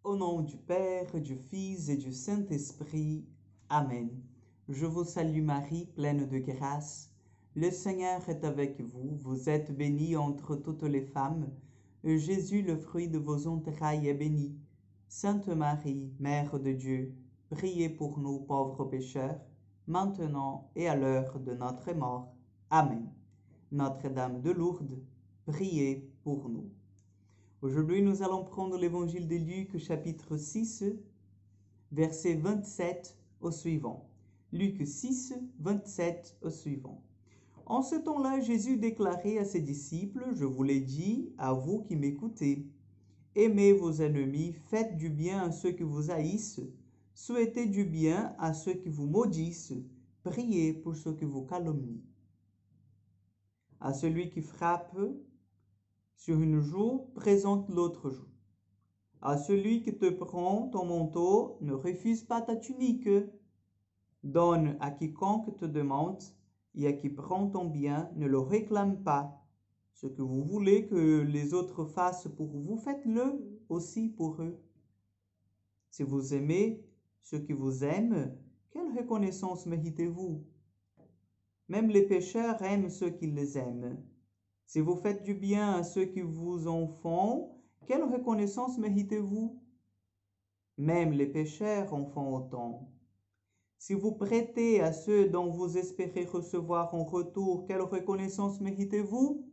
Au nom du Père, du Fils et du Saint-Esprit. Amen. Je vous salue Marie, pleine de grâce. Le Seigneur est avec vous. Vous êtes bénie entre toutes les femmes. Et Jésus, le fruit de vos entrailles, est béni. Sainte Marie, Mère de Dieu, priez pour nous pauvres pécheurs, maintenant et à l'heure de notre mort. Amen. Notre-Dame de Lourdes, priez pour nous. Aujourd'hui, nous allons prendre l'évangile de Luc, chapitre 6, verset 27 au suivant. Luc 6, 27 au suivant. En ce temps-là, Jésus déclarait à ses disciples, « Je vous l'ai dit, à vous qui m'écoutez, aimez vos ennemis, faites du bien à ceux qui vous haïssent, souhaitez du bien à ceux qui vous maudissent, priez pour ceux qui vous calomnient. À celui qui frappe sur une joue, présente l'autre joue. À celui qui te prend ton manteau, ne refuse pas ta tunique. Donne à quiconque te demande, et à qui prend ton bien, ne le réclame pas. Ce que vous voulez que les autres fassent pour vous, faites-le aussi pour eux. Si vous aimez ceux qui vous aiment, quelle reconnaissance méritez-vous? Même les pécheurs aiment ceux qui les aiment. Si vous faites du bien à ceux qui vous en font, quelle reconnaissance méritez-vous? Même les pécheurs en font autant. Si vous prêtez à ceux dont vous espérez recevoir en retour, quelle reconnaissance méritez-vous?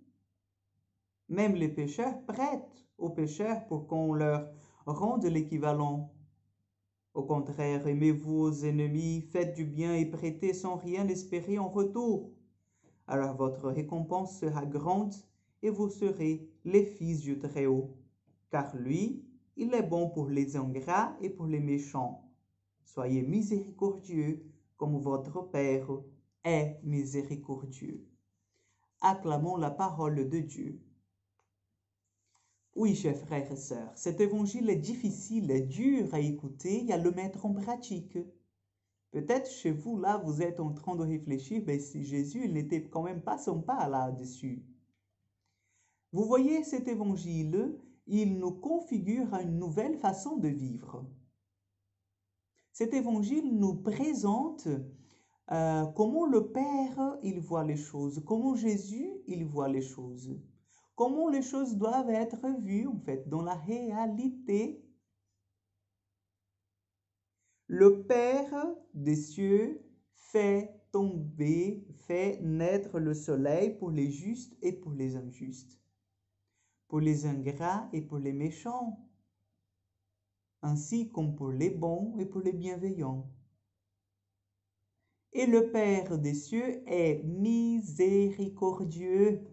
Même les pécheurs prêtent aux pécheurs pour qu'on leur rende l'équivalent. Au contraire, aimez vos ennemis, faites du bien et prêtez sans rien espérer en retour. Alors votre récompense sera grande et vous serez les fils du Très-Haut. Car lui, il est bon pour les ingrats et pour les méchants. Soyez miséricordieux comme votre Père est miséricordieux. Acclamons la parole de Dieu. Oui, chers frères et sœurs, cet évangile est difficile, est dur à écouter et à le mettre en pratique. Peut-être chez vous, là, vous êtes en train de réfléchir, mais si Jésus il n'était quand même pas sympa là-dessus. Vous voyez, cet évangile, il nous configure à une nouvelle façon de vivre. Cet évangile nous présente comment le Père, il voit les choses, comment Jésus, il voit les choses, comment les choses doivent être vues, en fait, dans la réalité. Le Père des cieux fait tomber, fait naître le soleil pour les justes et pour les injustes, pour les ingrats et pour les méchants, ainsi comme pour les bons et pour les bienveillants. Et le Père des cieux est miséricordieux.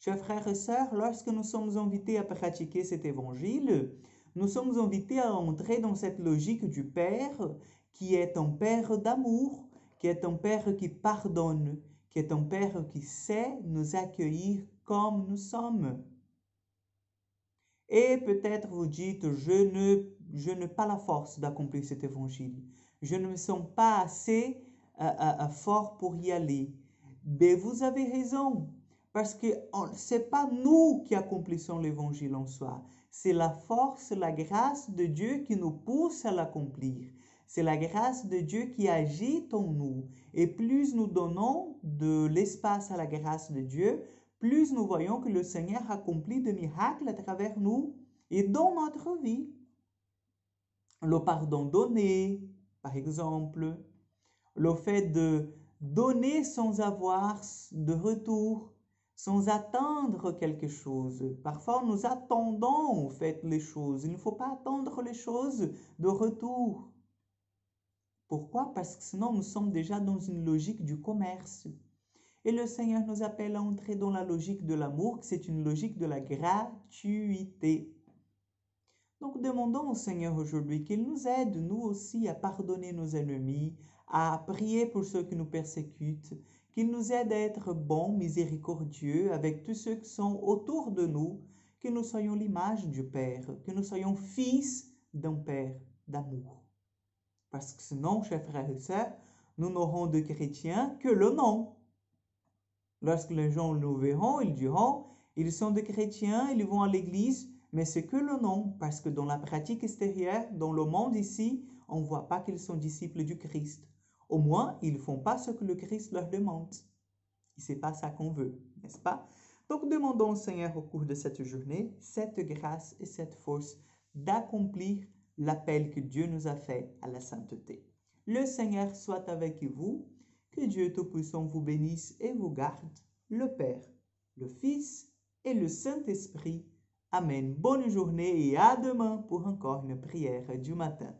Chers frères et sœurs, lorsque nous sommes invités à pratiquer cet évangile, nous sommes invités à entrer dans cette logique du Père qui est un Père d'amour, qui est un Père qui pardonne, qui est un Père qui sait nous accueillir comme nous sommes. Et peut-être vous dites, je n'ai pas la force d'accomplir cet évangile. Je ne me sens pas assez fort pour y aller. Mais vous avez raison, parce que ce n'est pas nous qui accomplissons l'évangile en soi. C'est la force, la grâce de Dieu qui nous pousse à l'accomplir. C'est la grâce de Dieu qui agit en nous. Et plus nous donnons de l'espace à la grâce de Dieu, plus nous voyons que le Seigneur accomplit de miracles à travers nous et dans notre vie. Le pardon donné, par exemple, le fait de donner sans avoir de retour, sans attendre quelque chose. Parfois, nous attendons en fait les choses. Il ne faut pas attendre les choses de retour. Pourquoi? Parce que sinon, nous sommes déjà dans une logique du commerce. Et le Seigneur nous appelle à entrer dans la logique de l'amour, que c'est une logique de la gratuité. Donc demandons au Seigneur aujourd'hui qu'il nous aide, nous aussi, à pardonner nos ennemis, à prier pour ceux qui nous persécutent, qu'il nous aide à être bons, miséricordieux avec tous ceux qui sont autour de nous, que nous soyons l'image du Père, que nous soyons fils d'un Père d'amour. Parce que sinon, chers frères et sœurs, nous n'aurons de chrétiens que le nom. Lorsque les gens nous verront, ils diront, ils sont des chrétiens, ils vont à l'église, Mais c'est que le nom, parce que dans la pratique extérieure, dans le monde ici, on ne voit pas qu'ils sont disciples du Christ. Au moins, ils ne font pas ce que le Christ leur demande. Et ce n'est pas ça qu'on veut, n'est-ce pas? Donc, demandons au Seigneur au cours de cette journée cette grâce et cette force d'accomplir l'appel que Dieu nous a fait à la sainteté. Le Seigneur soit avec vous, que Dieu Tout-Puissant vous bénisse et vous garde, le Père, le Fils et le Saint-Esprit. Amen. Bonne journée et à demain pour encore une prière du matin.